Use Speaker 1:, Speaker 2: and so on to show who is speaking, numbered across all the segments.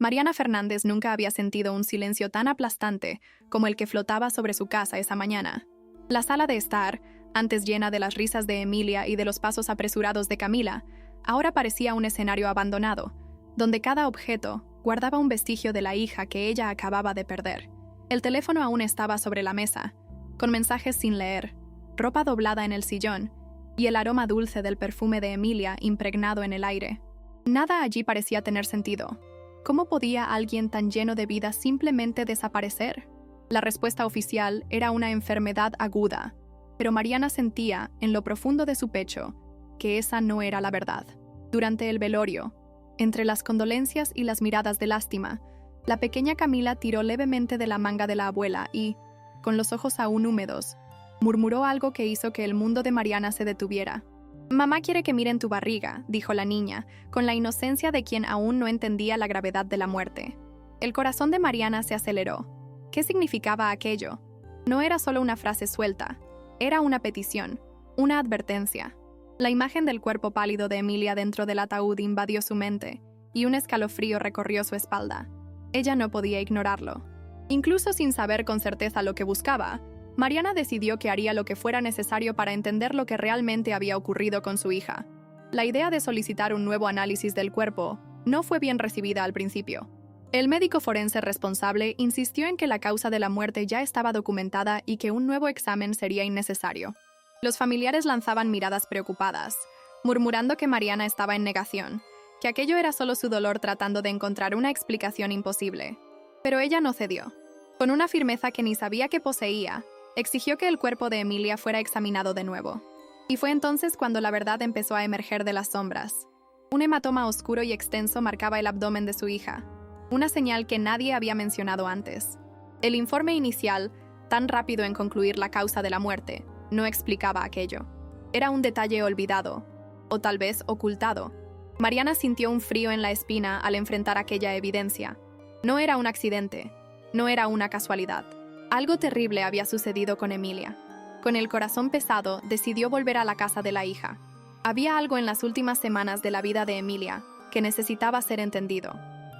Speaker 1: Mariana Fernández nunca había sentido un silencio tan aplastante como el que flotaba sobre su casa esa mañana. La sala de estar, antes llena de las risas de Emilia y de los pasos apresurados de Camila, ahora parecía un escenario abandonado, donde cada objeto guardaba un vestigio de la hija que ella acababa de perder. El teléfono aún estaba sobre la mesa, con mensajes sin leer, ropa doblada en el sillón y el aroma dulce del perfume de Emilia impregnado en el aire. Nada allí parecía tener sentido. ¿Cómo podía alguien tan lleno de vida simplemente desaparecer? La respuesta oficial era una enfermedad aguda, pero Mariana sentía, en lo profundo de su pecho, que esa no era la verdad. Durante el velorio, entre las condolencias y las miradas de lástima, la pequeña Camila tiró levemente de la manga de la abuela y, con los ojos aún húmedos, murmuró algo que hizo que el mundo de Mariana se detuviera. «Mamá quiere que miren tu barriga», dijo la niña, con la inocencia de quien aún no entendía la gravedad de la muerte. El corazón de Mariana se aceleró. ¿Qué significaba aquello? No era solo una frase suelta, era una petición, una advertencia. La imagen del cuerpo pálido de Emilia dentro del ataúd invadió su mente, y un escalofrío recorrió su espalda. Ella no podía ignorarlo. Incluso sin saber con certeza lo que buscaba, Mariana decidió que haría lo que fuera necesario para entender lo que realmente había ocurrido con su hija. La idea de solicitar un nuevo análisis del cuerpo no fue bien recibida al principio. El médico forense responsable insistió en que la causa de la muerte ya estaba documentada y que un nuevo examen sería innecesario. Los familiares lanzaban miradas preocupadas, murmurando que Mariana estaba en negación, que aquello era solo su dolor tratando de encontrar una explicación imposible. Pero ella no cedió. Con una firmeza que ni sabía que poseía, exigió que el cuerpo de Emilia fuera examinado de nuevo. Y fue entonces cuando la verdad empezó a emerger de las sombras. Un hematoma oscuro y extenso marcaba el abdomen de su hija, una señal que nadie había mencionado antes. El informe inicial, tan rápido en concluir la causa de la muerte, no explicaba aquello. Era un detalle olvidado, o tal vez ocultado. Mariana sintió un frío en la espina al enfrentar aquella evidencia. No era un accidente, no era una casualidad. Algo terrible había sucedido con Emilia. Con el corazón pesado, decidió volver a la casa de la hija. Había algo en las últimas semanas de la vida de Emilia que necesitaba ser entendido.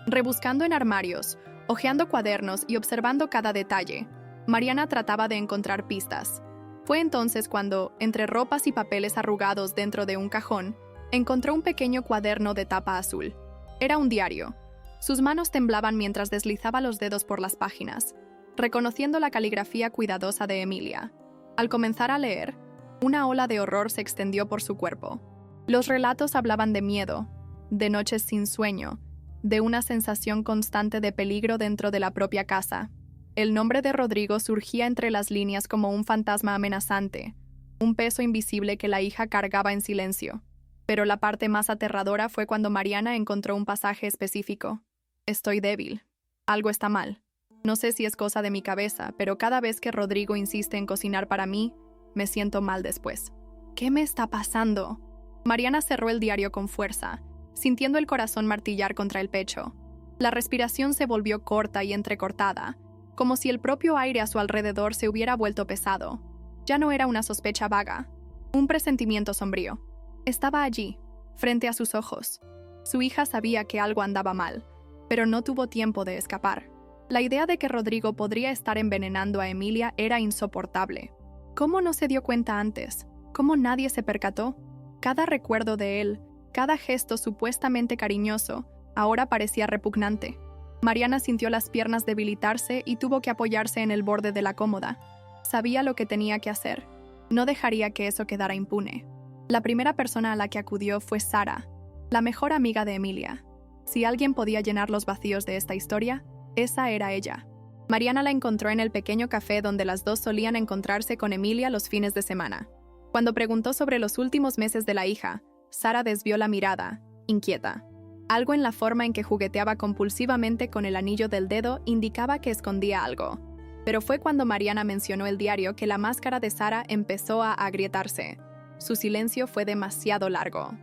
Speaker 1: Rebuscando en armarios, hojeando cuadernos y observando cada detalle, Mariana trataba de encontrar pistas. Fue entonces cuando, entre ropas y papeles arrugados dentro de un cajón, encontró un pequeño cuaderno de tapa azul. Era un diario. Sus manos temblaban mientras deslizaba los dedos por las páginas, reconociendo la caligrafía cuidadosa de Emilia. Al comenzar a leer, una ola de horror se extendió por su cuerpo. Los relatos hablaban de miedo, de noches sin sueño, de una sensación constante de peligro dentro de la propia casa. El nombre de Rodrigo surgía entre las líneas como un fantasma amenazante, un peso invisible que la hija cargaba en silencio. Pero la parte más aterradora fue cuando Mariana encontró un pasaje específico. «Estoy débil. Algo está mal. No sé si es cosa de mi cabeza, pero cada vez que Rodrigo insiste en cocinar para mí, me siento mal después. ¿Qué me está pasando?». Mariana cerró el diario con fuerza, sintiendo el corazón martillar contra el pecho. La respiración se volvió corta y entrecortada, como si el propio aire a su alrededor se hubiera vuelto pesado. Ya no era una sospecha vaga, un presentimiento sombrío. Estaba allí, frente a sus ojos. Su hija sabía que algo andaba mal, pero no tuvo tiempo de escapar. La idea de que Rodrigo podría estar envenenando a Emilia era insoportable. ¿Cómo no se dio cuenta antes? ¿Cómo nadie se percató? Cada recuerdo de él, cada gesto supuestamente cariñoso, ahora parecía repugnante. Mariana sintió las piernas debilitarse y tuvo que apoyarse en el borde de la cómoda. Sabía lo que tenía que hacer. No dejaría que eso quedara impune. La primera persona a la que acudió fue Sara, la mejor amiga de Emilia. Si alguien podía llenar los vacíos de esta historia, esa era ella. Mariana la encontró en el pequeño café donde las dos solían encontrarse con Emilia los fines de semana. Cuando preguntó sobre los últimos meses de la hija, Sara desvió la mirada, inquieta. Algo en la forma en que jugueteaba compulsivamente con el anillo del dedo indicaba que escondía algo. Pero fue cuando Mariana mencionó el diario que la máscara de Sara empezó a agrietarse. Su silencio fue demasiado largo.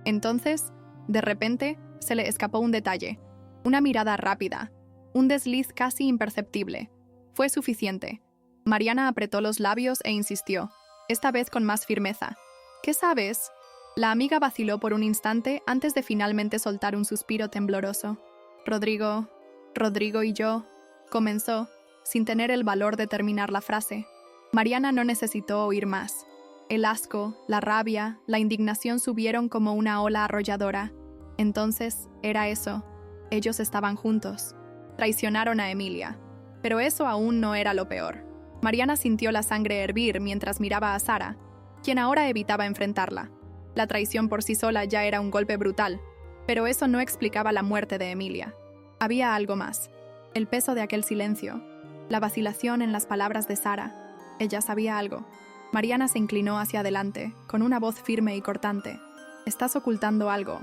Speaker 1: Entonces, de repente, se le escapó un detalle. Una mirada rápida. Un desliz casi imperceptible. Fue suficiente. Mariana apretó los labios e insistió, esta vez con más firmeza. ¿Qué sabes? La amiga vaciló por un instante antes de finalmente soltar un suspiro tembloroso. Rodrigo, Rodrigo y yo, comenzó, sin tener el valor de terminar la frase. Mariana no necesitó oír más. El asco, la rabia, la indignación subieron como una ola arrolladora. Entonces, era eso. Ellos estaban juntos. Traicionaron a Emilia. Pero eso aún no era lo peor. Mariana sintió la sangre hervir mientras miraba a Sara, quien ahora evitaba enfrentarla. La traición por sí sola ya era un golpe brutal, pero eso no explicaba la muerte de Emilia. Había algo más. El peso de aquel silencio, la vacilación en las palabras de Sara. Ella sabía algo. Mariana se inclinó hacia adelante, con una voz firme y cortante. «Estás ocultando algo.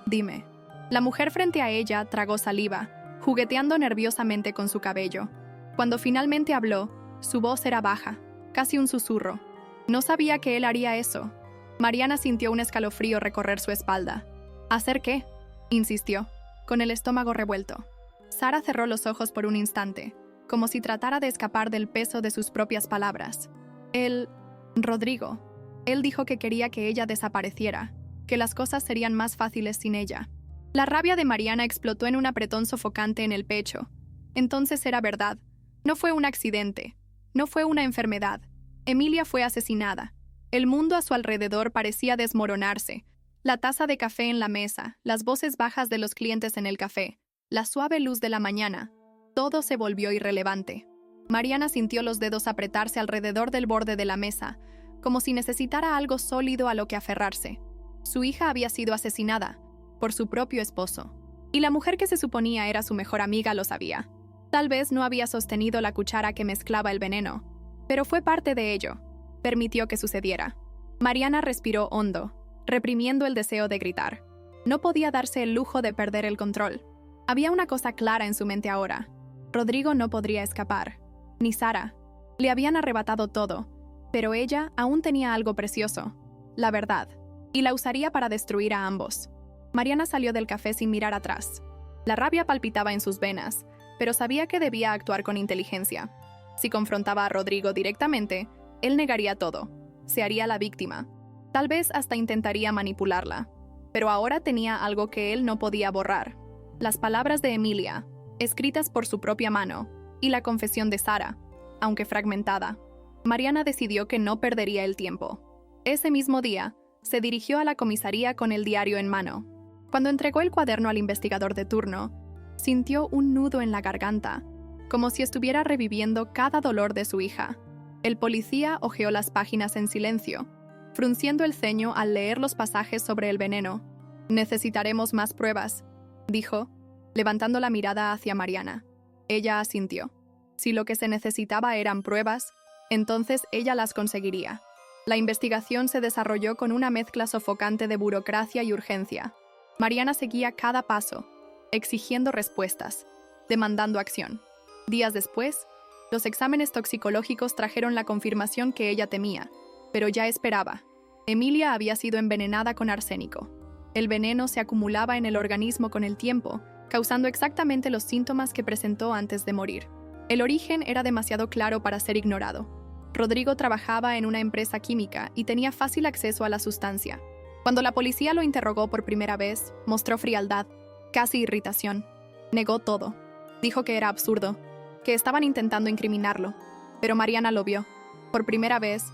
Speaker 1: Dime». La mujer frente a ella tragó saliva, jugueteando nerviosamente con su cabello. Cuando finalmente habló, su voz era baja, casi un susurro. No sabía que él haría eso. Mariana sintió un escalofrío recorrer su espalda. «¿Hacer qué?», insistió, con el estómago revuelto. Sara cerró los ojos por un instante, como si tratara de escapar del peso de sus propias palabras. Rodrigo. Él dijo que quería que ella desapareciera, que las cosas serían más fáciles sin ella. La rabia de Mariana explotó en un apretón sofocante en el pecho. Entonces era verdad. No fue un accidente. No fue una enfermedad. Emilia fue asesinada. El mundo a su alrededor parecía desmoronarse. La taza de café en la mesa, las voces bajas de los clientes en el café, la suave luz de la mañana. Todo se volvió irrelevante. Mariana sintió los dedos apretarse alrededor del borde de la mesa, como si necesitara algo sólido a lo que aferrarse. Su hija había sido asesinada por su propio esposo. Y la mujer que se suponía era su mejor amiga lo sabía. Tal vez no había sostenido la cuchara que mezclaba el veneno, pero fue parte de ello. Permitió que sucediera. Mariana respiró hondo, reprimiendo el deseo de gritar. No podía darse el lujo de perder el control. Había una cosa clara en su mente ahora. Rodrigo no podría escapar. Ni Sara. Le habían arrebatado todo, pero ella aún tenía algo precioso, la verdad, y la usaría para destruir a ambos. Mariana salió del café sin mirar atrás. La rabia palpitaba en sus venas, pero sabía que debía actuar con inteligencia. Si confrontaba a Rodrigo directamente, él negaría todo. Se haría la víctima. Tal vez hasta intentaría manipularla. Pero ahora tenía algo que él no podía borrar. Las palabras de Emilia, escritas por su propia mano, y la confesión de Sara, aunque fragmentada. Mariana decidió que no perdería el tiempo. Ese mismo día, se dirigió a la comisaría con el diario en mano. Cuando entregó el cuaderno al investigador de turno, sintió un nudo en la garganta, como si estuviera reviviendo cada dolor de su hija. El policía hojeó las páginas en silencio, frunciendo el ceño al leer los pasajes sobre el veneno. «Necesitaremos más pruebas», dijo, levantando la mirada hacia Mariana. Ella asintió. Si lo que se necesitaba eran pruebas, entonces ella las conseguiría. La investigación se desarrolló con una mezcla sofocante de burocracia y urgencia. Mariana seguía cada paso, exigiendo respuestas, demandando acción. Días después, los exámenes toxicológicos trajeron la confirmación que ella temía, pero ya esperaba. Emilia había sido envenenada con arsénico. El veneno se acumulaba en el organismo con el tiempo, causando exactamente los síntomas que presentó antes de morir. El origen era demasiado claro para ser ignorado. Rodrigo trabajaba en una empresa química y tenía fácil acceso a la sustancia. Cuando la policía lo interrogó por primera vez, mostró frialdad, casi irritación. Negó todo. Dijo que era absurdo, que estaban intentando incriminarlo. Pero Mariana lo vio. Por primera vez,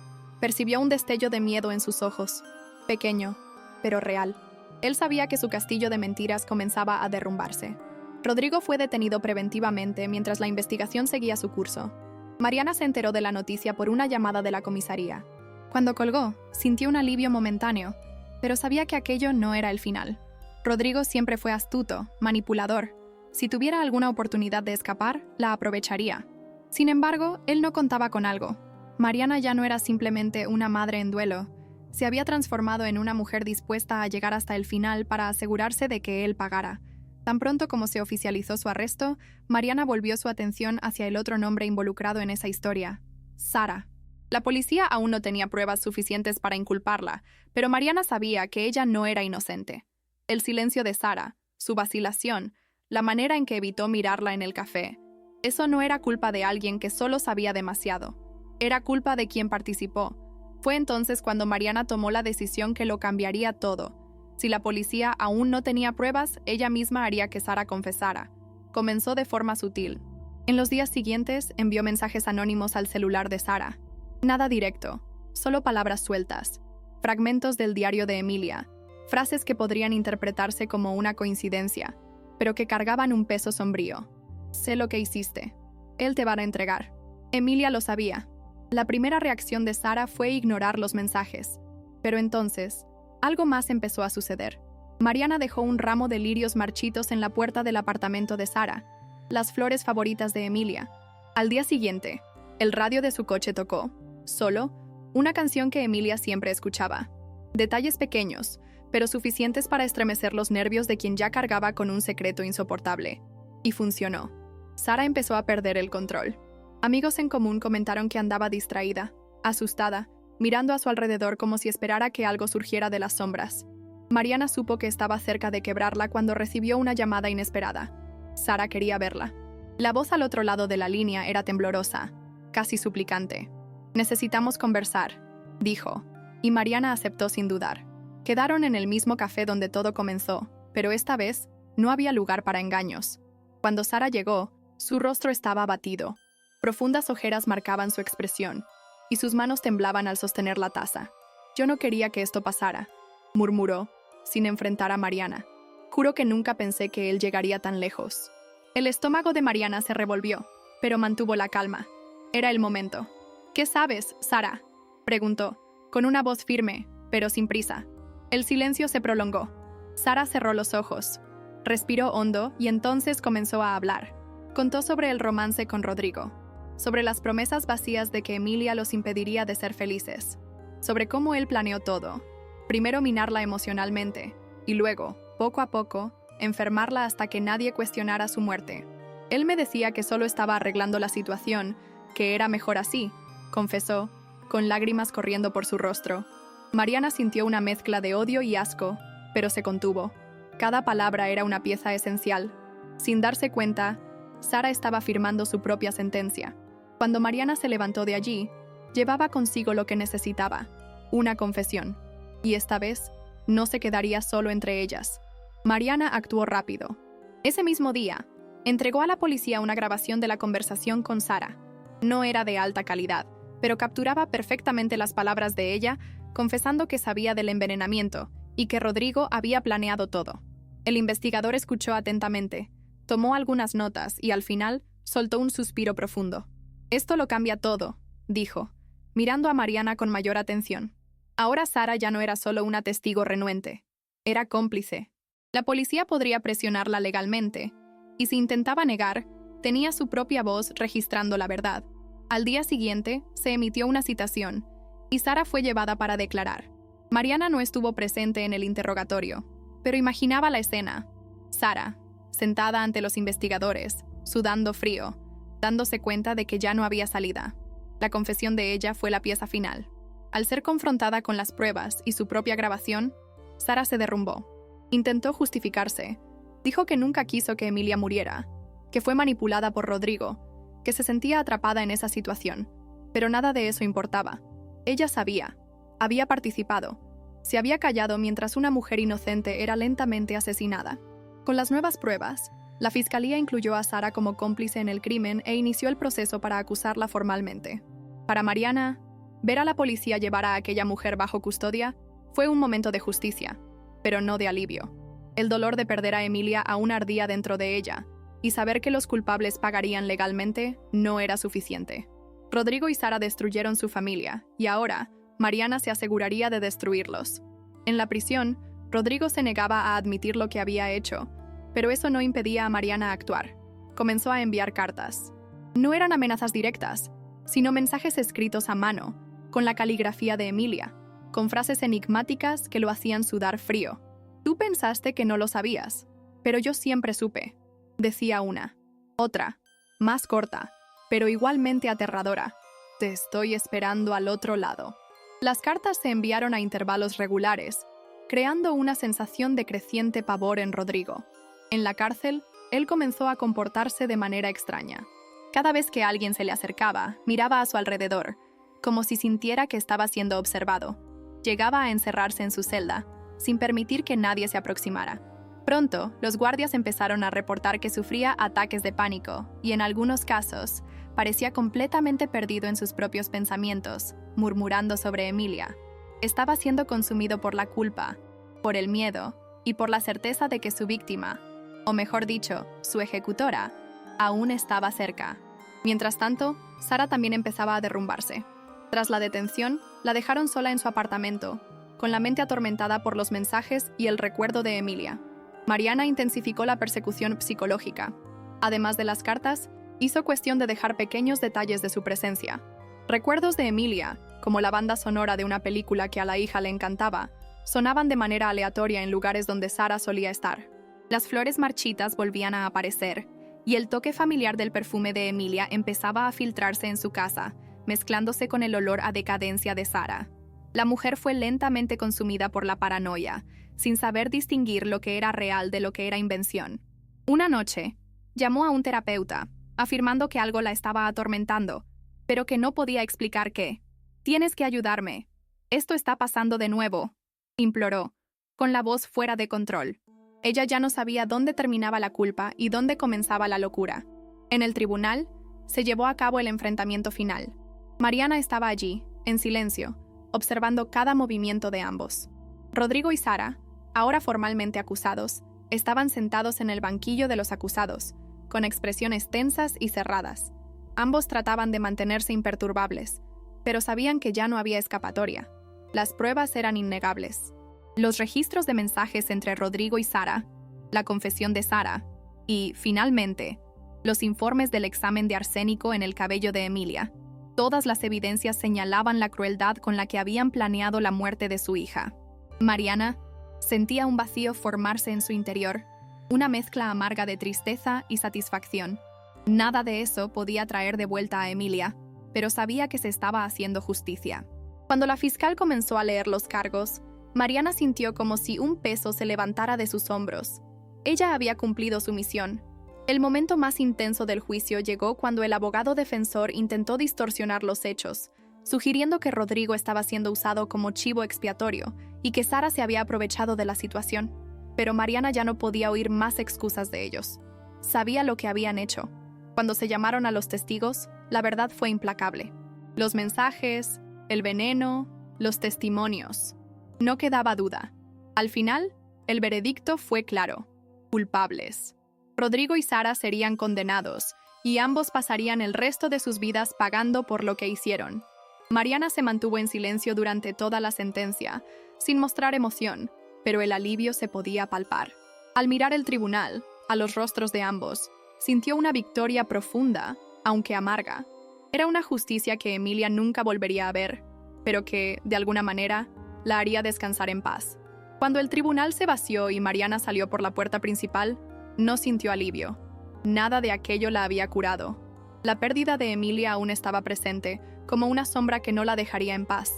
Speaker 1: percibió un destello de miedo en sus ojos. Pequeño, pero real. Él sabía que su castillo de mentiras comenzaba a derrumbarse. Rodrigo fue detenido preventivamente mientras la investigación seguía su curso. Mariana se enteró de la noticia por una llamada de la comisaría. Cuando colgó, sintió un alivio momentáneo, pero sabía que aquello no era el final. Rodrigo siempre fue astuto, manipulador. Si tuviera alguna oportunidad de escapar, la aprovecharía. Sin embargo, él no contaba con algo. Mariana ya no era simplemente una madre en duelo. Se había transformado en una mujer dispuesta a llegar hasta el final para asegurarse de que él pagara. Tan pronto como se oficializó su arresto, Mariana volvió su atención hacia el otro nombre involucrado en esa historia: Sara. La policía aún no tenía pruebas suficientes para inculparla, pero Mariana sabía que ella no era inocente. El silencio de Sara, su vacilación, la manera en que evitó mirarla en el café, eso no era culpa de alguien que solo sabía demasiado. Era culpa de quien participó. Fue entonces cuando Mariana tomó la decisión que lo cambiaría todo. Si la policía aún no tenía pruebas, ella misma haría que Sara confesara. Comenzó de forma sutil. En los días siguientes envió mensajes anónimos al celular de Sara. Nada directo, solo palabras sueltas, fragmentos del diario de Emilia, frases que podrían interpretarse como una coincidencia, pero que cargaban un peso sombrío. Sé lo que hiciste. Él te va a entregar. Emilia lo sabía. La primera reacción de Sara fue ignorar los mensajes. Pero entonces, algo más empezó a suceder. Mariana dejó un ramo de lirios marchitos en la puerta del apartamento de Sara, las flores favoritas de Emilia. Al día siguiente, el radio de su coche tocó, solo, una canción que Emilia siempre escuchaba. Detalles pequeños, pero suficientes para estremecer los nervios de quien ya cargaba con un secreto insoportable. Y funcionó. Sara empezó a perder el control. Amigos en común comentaron que andaba distraída, asustada, mirando a su alrededor como si esperara que algo surgiera de las sombras. Mariana supo que estaba cerca de quebrarla cuando recibió una llamada inesperada. Sara quería verla. La voz al otro lado de la línea era temblorosa, casi suplicante. «Necesitamos conversar», dijo, y Mariana aceptó sin dudar. Quedaron en el mismo café donde todo comenzó, pero esta vez no había lugar para engaños. Cuando Sara llegó, su rostro estaba abatido. Profundas ojeras marcaban su expresión, y sus manos temblaban al sostener la taza. «Yo no quería que esto pasara», murmuró, sin enfrentar a Mariana. «Juro que nunca pensé que él llegaría tan lejos». El estómago de Mariana se revolvió, pero mantuvo la calma. Era el momento. «¿Qué sabes, Sara?», preguntó, con una voz firme, pero sin prisa. El silencio se prolongó. Sara cerró los ojos, respiró hondo y entonces comenzó a hablar. Contó sobre el romance con Rodrigo, sobre las promesas vacías de que Emilia los impediría de ser felices, sobre cómo él planeó todo. Primero minarla emocionalmente, y luego, poco a poco, enfermarla hasta que nadie cuestionara su muerte. Él me decía que solo estaba arreglando la situación, que era mejor así, confesó, con lágrimas corriendo por su rostro. Mariana sintió una mezcla de odio y asco, pero se contuvo. Cada palabra era una pieza esencial. Sin darse cuenta, Sara estaba firmando su propia sentencia. Cuando Mariana se levantó de allí, llevaba consigo lo que necesitaba, una confesión. Y esta vez, no se quedaría solo entre ellas. Mariana actuó rápido. Ese mismo día, entregó a la policía una grabación de la conversación con Sara. No era de alta calidad, pero capturaba perfectamente las palabras de ella, confesando que sabía del envenenamiento y que Rodrigo había planeado todo. El investigador escuchó atentamente, tomó algunas notas y al final soltó un suspiro profundo. «Esto lo cambia todo», dijo, mirando a Mariana con mayor atención. Ahora Sara ya no era solo una testigo renuente, era cómplice. La policía podría presionarla legalmente, y si intentaba negar, tenía su propia voz registrando la verdad. Al día siguiente, se emitió una citación, y Sara fue llevada para declarar. Mariana no estuvo presente en el interrogatorio, pero imaginaba la escena. Sara, sentada ante los investigadores, sudando frío, dándose cuenta de que ya no había salida. La confesión de ella fue la pieza final. Al ser confrontada con las pruebas y su propia grabación, Sara se derrumbó. Intentó justificarse. Dijo que nunca quiso que Emilia muriera, que fue manipulada por Rodrigo, que se sentía atrapada en esa situación. Pero nada de eso importaba. Ella sabía. Había participado. Se había callado mientras una mujer inocente era lentamente asesinada. Con las nuevas pruebas, la fiscalía incluyó a Sara como cómplice en el crimen e inició el proceso para acusarla formalmente. Para Mariana, ver a la policía llevar a aquella mujer bajo custodia fue un momento de justicia, pero no de alivio. El dolor de perder a Emilia aún ardía dentro de ella, y saber que los culpables pagarían legalmente no era suficiente. Rodrigo y Sara destruyeron su familia, y ahora, Mariana se aseguraría de destruirlos. En la prisión, Rodrigo se negaba a admitir lo que había hecho, pero eso no impedía a Mariana actuar. Comenzó a enviar cartas. No eran amenazas directas, sino mensajes escritos a mano, con la caligrafía de Emilia, con frases enigmáticas que lo hacían sudar frío. «Tú pensaste que no lo sabías, pero yo siempre supe», decía una. Otra, más corta, pero igualmente aterradora. «Te estoy esperando al otro lado». Las cartas se enviaron a intervalos regulares, creando una sensación de creciente pavor en Rodrigo. En la cárcel, él comenzó a comportarse de manera extraña. Cada vez que alguien se le acercaba, miraba a su alrededor, como si sintiera que estaba siendo observado. Llegaba a encerrarse en su celda, sin permitir que nadie se aproximara. Pronto, los guardias empezaron a reportar que sufría ataques de pánico y, en algunos casos, parecía completamente perdido en sus propios pensamientos, murmurando sobre Emilia. Estaba siendo consumido por la culpa, por el miedo y por la certeza de que su víctima, o mejor dicho, su ejecutora, aún estaba cerca. Mientras tanto, Sara también empezaba a derrumbarse. Tras la detención, la dejaron sola en su apartamento, con la mente atormentada por los mensajes y el recuerdo de Emilia. Mariana intensificó la persecución psicológica. Además de las cartas, hizo cuestión de dejar pequeños detalles de su presencia. Recuerdos de Emilia, como la banda sonora de una película que a la hija le encantaba, sonaban de manera aleatoria en lugares donde Sara solía estar. Las flores marchitas volvían a aparecer, y el toque familiar del perfume de Emilia empezaba a filtrarse en su casa, mezclándose con el olor a decadencia de Sara. La mujer fue lentamente consumida por la paranoia, sin saber distinguir lo que era real de lo que era invención. Una noche, llamó a un terapeuta, afirmando que algo la estaba atormentando, pero que no podía explicar qué. «Tienes que ayudarme. Esto está pasando de nuevo», imploró, con la voz fuera de control. Ella ya no sabía dónde terminaba la culpa y dónde comenzaba la locura. En el tribunal, se llevó a cabo el enfrentamiento final. Mariana estaba allí, en silencio, observando cada movimiento de ambos. Rodrigo y Sara, ahora formalmente acusados, estaban sentados en el banquillo de los acusados, con expresiones tensas y cerradas. Ambos trataban de mantenerse imperturbables, pero sabían que ya no había escapatoria. Las pruebas eran innegables. Los registros de mensajes entre Rodrigo y Sara, la confesión de Sara y, finalmente, los informes del examen de arsénico en el cabello de Emilia. Todas las evidencias señalaban la crueldad con la que habían planeado la muerte de su hija. Mariana sentía un vacío formarse en su interior, una mezcla amarga de tristeza y satisfacción. Nada de eso podía traer de vuelta a Emilia, pero sabía que se estaba haciendo justicia. Cuando la fiscal comenzó a leer los cargos, Mariana sintió como si un peso se levantara de sus hombros. Ella había cumplido su misión. El momento más intenso del juicio llegó cuando el abogado defensor intentó distorsionar los hechos, sugiriendo que Rodrigo estaba siendo usado como chivo expiatorio y que Sara se había aprovechado de la situación. Pero Mariana ya no podía oír más excusas de ellos. Sabía lo que habían hecho. Cuando se llamaron a los testigos, la verdad fue implacable. Los mensajes, el veneno, los testimonios. No quedaba duda. Al final, el veredicto fue claro. Culpables. Rodrigo y Sara serían condenados, y ambos pasarían el resto de sus vidas pagando por lo que hicieron. Mariana se mantuvo en silencio durante toda la sentencia, sin mostrar emoción, pero el alivio se podía palpar. Al mirar el tribunal, a los rostros de ambos, sintió una victoria profunda, aunque amarga. Era una justicia que Emilia nunca volvería a ver, pero que, de alguna manera, la haría descansar en paz. Cuando el tribunal se vació y Mariana salió por la puerta principal, no sintió alivio. Nada de aquello la había curado. La pérdida de Emilia aún estaba presente, como una sombra que no la dejaría en paz.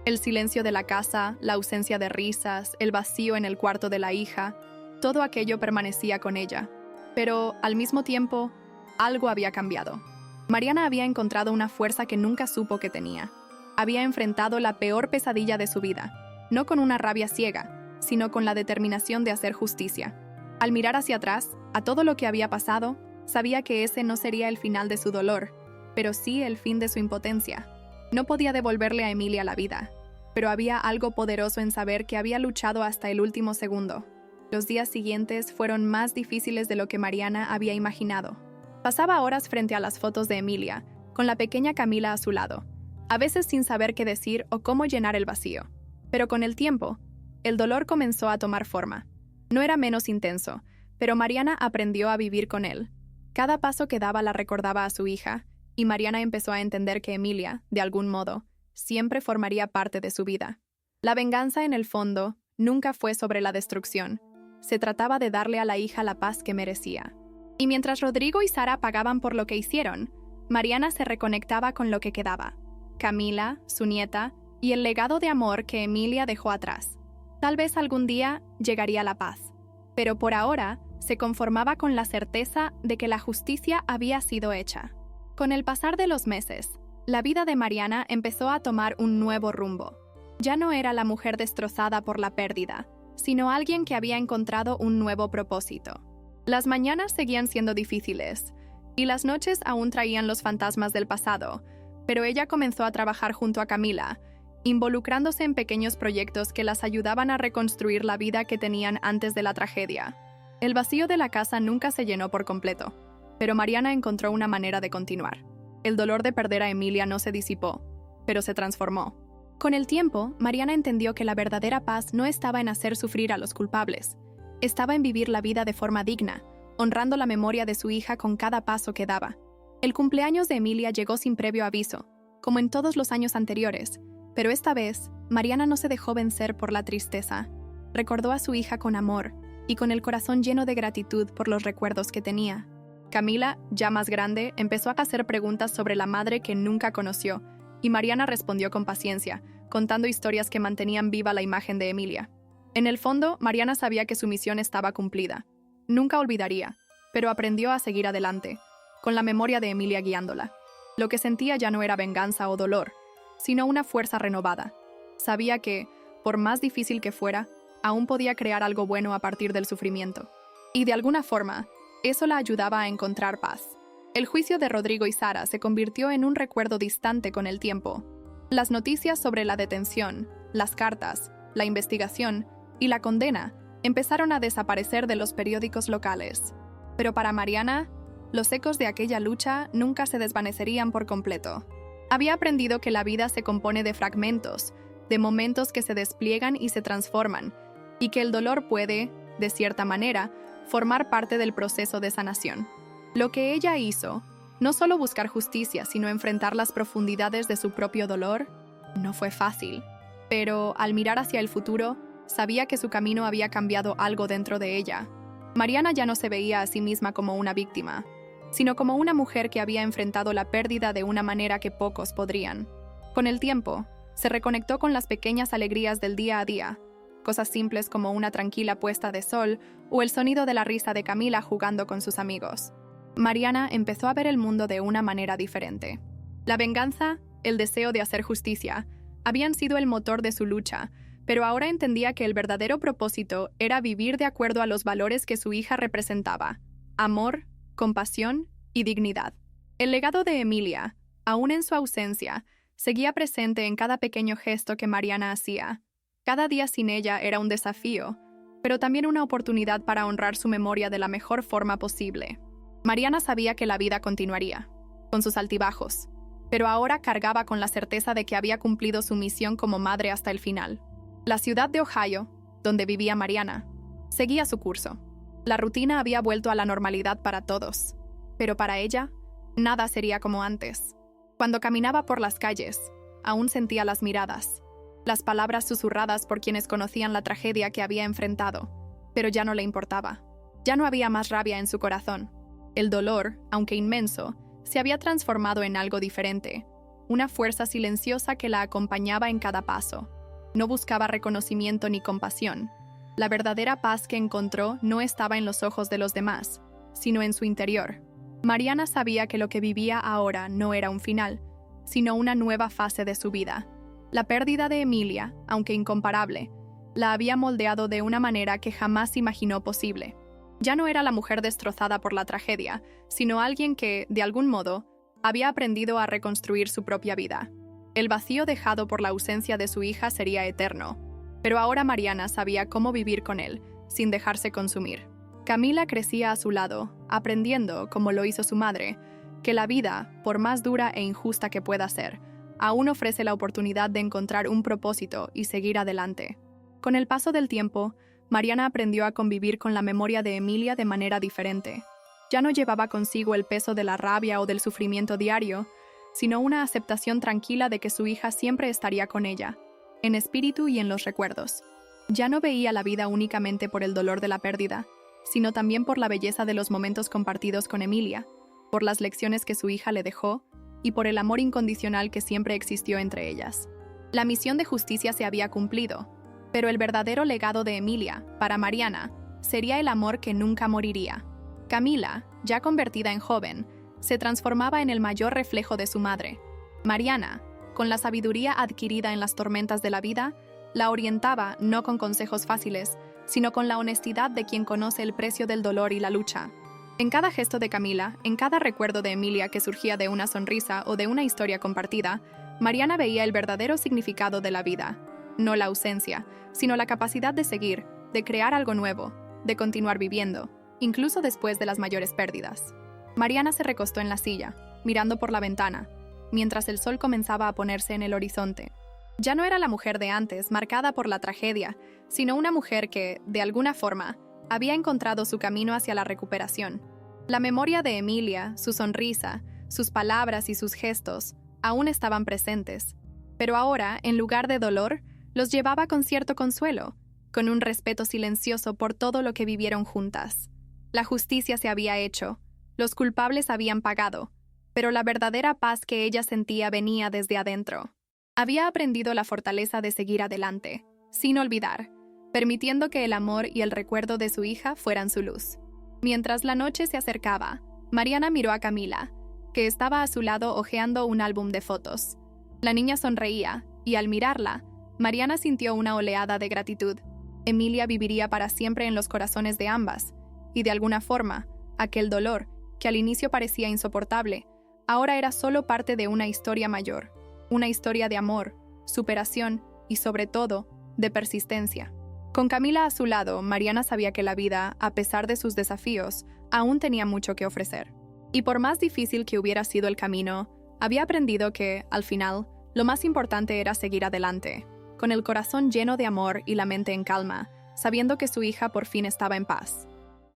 Speaker 1: El silencio de la casa, la ausencia de risas, el vacío en el cuarto de la hija, todo aquello permanecía con ella. Pero, al mismo tiempo, algo había cambiado. Mariana había encontrado una fuerza que nunca supo que tenía. Había enfrentado la peor pesadilla de su vida, no con una rabia ciega, sino con la determinación de hacer justicia. Al mirar hacia atrás, a todo lo que había pasado, sabía que ese no sería el final de su dolor, pero sí el fin de su impotencia. No podía devolverle a Emilia la vida, pero había algo poderoso en saber que había luchado hasta el último segundo. Los días siguientes fueron más difíciles de lo que Mariana había imaginado. Pasaba horas frente a las fotos de Emilia, con la pequeña Camila a su lado, a veces sin saber qué decir o cómo llenar el vacío. Pero con el tiempo, el dolor comenzó a tomar forma. No era menos intenso, pero Mariana aprendió a vivir con él. Cada paso que daba la recordaba a su hija, y Mariana empezó a entender que Emilia, de algún modo, siempre formaría parte de su vida. La venganza, en el fondo, nunca fue sobre la destrucción. Se trataba de darle a la hija la paz que merecía. Y mientras Rodrigo y Sara pagaban por lo que hicieron, Mariana se reconectaba con lo que quedaba: Camila, su nieta, y el legado de amor que Emilia dejó atrás. Tal vez algún día llegaría la paz, pero por ahora se conformaba con la certeza de que la justicia había sido hecha. Con el pasar de los meses, la vida de Mariana empezó a tomar un nuevo rumbo. Ya no era la mujer destrozada por la pérdida, sino alguien que había encontrado un nuevo propósito. Las mañanas seguían siendo difíciles, y las noches aún traían los fantasmas del pasado, pero ella comenzó a trabajar junto a Camila, involucrándose en pequeños proyectos que las ayudaban a reconstruir la vida que tenían antes de la tragedia. El vacío de la casa nunca se llenó por completo, pero Mariana encontró una manera de continuar. El dolor de perder a Emilia no se disipó, pero se transformó. Con el tiempo, Mariana entendió que la verdadera paz no estaba en hacer sufrir a los culpables. Estaba en vivir la vida de forma digna, honrando la memoria de su hija con cada paso que daba. El cumpleaños de Emilia llegó sin previo aviso, como en todos los años anteriores, pero esta vez, Mariana no se dejó vencer por la tristeza. Recordó a su hija con amor y con el corazón lleno de gratitud por los recuerdos que tenía. Camila, ya más grande, empezó a hacer preguntas sobre la madre que nunca conoció, y Mariana respondió con paciencia, contando historias que mantenían viva la imagen de Emilia. En el fondo, Mariana sabía que su misión estaba cumplida. Nunca olvidaría, pero aprendió a seguir adelante, con la memoria de Emilia guiándola. Lo que sentía ya no era venganza o dolor, sino una fuerza renovada. Sabía que, por más difícil que fuera, aún podía crear algo bueno a partir del sufrimiento. Y de alguna forma, eso la ayudaba a encontrar paz. El juicio de Rodrigo y Sara se convirtió en un recuerdo distante con el tiempo. Las noticias sobre la detención, las cartas, la investigación y la condena empezaron a desaparecer de los periódicos locales. Pero para Mariana, los ecos de aquella lucha nunca se desvanecerían por completo. Había aprendido que la vida se compone de fragmentos, de momentos que se despliegan y se transforman, y que el dolor puede, de cierta manera, formar parte del proceso de sanación. Lo que ella hizo, no solo buscar justicia, sino enfrentar las profundidades de su propio dolor, no fue fácil. Pero, al mirar hacia el futuro, sabía que su camino había cambiado algo dentro de ella. Mariana ya no se veía a sí misma como una víctima, sino como una mujer que había enfrentado la pérdida de una manera que pocos podrían. Con el tiempo, se reconectó con las pequeñas alegrías del día a día, cosas simples como una tranquila puesta de sol o el sonido de la risa de Camila jugando con sus amigos. Mariana empezó a ver el mundo de una manera diferente. La venganza, el deseo de hacer justicia, habían sido el motor de su lucha, pero ahora entendía que el verdadero propósito era vivir de acuerdo a los valores que su hija representaba: amor, compasión y dignidad. El legado de Emilia, aún en su ausencia, seguía presente en cada pequeño gesto que Mariana hacía. Cada día sin ella era un desafío, pero también una oportunidad para honrar su memoria de la mejor forma posible. Mariana sabía que la vida continuaría, con sus altibajos, pero ahora cargaba con la certeza de que había cumplido su misión como madre hasta el final. La ciudad de Ohio, donde vivía Mariana, seguía su curso. La rutina había vuelto a la normalidad para todos, pero para ella, nada sería como antes. Cuando caminaba por las calles, aún sentía las miradas, las palabras susurradas por quienes conocían la tragedia que había enfrentado, pero ya no le importaba. Ya no había más rabia en su corazón. El dolor, aunque inmenso, se había transformado en algo diferente, una fuerza silenciosa que la acompañaba en cada paso. No buscaba reconocimiento ni compasión. La verdadera paz que encontró no estaba en los ojos de los demás, sino en su interior. Mariana sabía que lo que vivía ahora no era un final, sino una nueva fase de su vida. La pérdida de Emilia, aunque incomparable, la había moldeado de una manera que jamás imaginó posible. Ya no era la mujer destrozada por la tragedia, sino alguien que, de algún modo, había aprendido a reconstruir su propia vida. El vacío dejado por la ausencia de su hija sería eterno, pero ahora Mariana sabía cómo vivir con él, sin dejarse consumir. Camila crecía a su lado, aprendiendo, como lo hizo su madre, que la vida, por más dura e injusta que pueda ser, aún ofrece la oportunidad de encontrar un propósito y seguir adelante. Con el paso del tiempo, Mariana aprendió a convivir con la memoria de Emilia de manera diferente. Ya no llevaba consigo el peso de la rabia o del sufrimiento diario, sino una aceptación tranquila de que su hija siempre estaría con ella, en espíritu y en los recuerdos. Ya no veía la vida únicamente por el dolor de la pérdida, sino también por la belleza de los momentos compartidos con Emilia, por las lecciones que su hija le dejó y por el amor incondicional que siempre existió entre ellas. La misión de justicia se había cumplido, pero el verdadero legado de Emilia, para Mariana, sería el amor que nunca moriría. Camila, ya convertida en joven, se transformaba en el mayor reflejo de su madre. Mariana, con la sabiduría adquirida en las tormentas de la vida, la orientaba no con consejos fáciles, sino con la honestidad de quien conoce el precio del dolor y la lucha. En cada gesto de Camila, en cada recuerdo de Emilia que surgía de una sonrisa o de una historia compartida, Mariana veía el verdadero significado de la vida. No la ausencia, sino la capacidad de seguir, de crear algo nuevo, de continuar viviendo, incluso después de las mayores pérdidas. Mariana se recostó en la silla, mirando por la ventana, mientras el sol comenzaba a ponerse en el horizonte. Ya no era la mujer de antes, marcada por la tragedia, sino una mujer que, de alguna forma, había encontrado su camino hacia la recuperación. La memoria de Emilia, su sonrisa, sus palabras y sus gestos, aún estaban presentes. Pero ahora, en lugar de dolor, los llevaba con cierto consuelo, con un respeto silencioso por todo lo que vivieron juntas. La justicia se había hecho, los culpables habían pagado, pero la verdadera paz que ella sentía venía desde adentro. Había aprendido la fortaleza de seguir adelante, sin olvidar, permitiendo que el amor y el recuerdo de su hija fueran su luz. Mientras la noche se acercaba, Mariana miró a Camila, que estaba a su lado hojeando un álbum de fotos. La niña sonreía, y al mirarla, Mariana sintió una oleada de gratitud. Emilia viviría para siempre en los corazones de ambas, y de alguna forma, aquel dolor, que al inicio parecía insoportable, ahora era solo parte de una historia mayor, una historia de amor, superación y, sobre todo, de persistencia. Con Camila a su lado, Mariana sabía que la vida, a pesar de sus desafíos, aún tenía mucho que ofrecer. Y por más difícil que hubiera sido el camino, había aprendido que, al final, lo más importante era seguir adelante, con el corazón lleno de amor y la mente en calma, sabiendo que su hija por fin estaba en paz.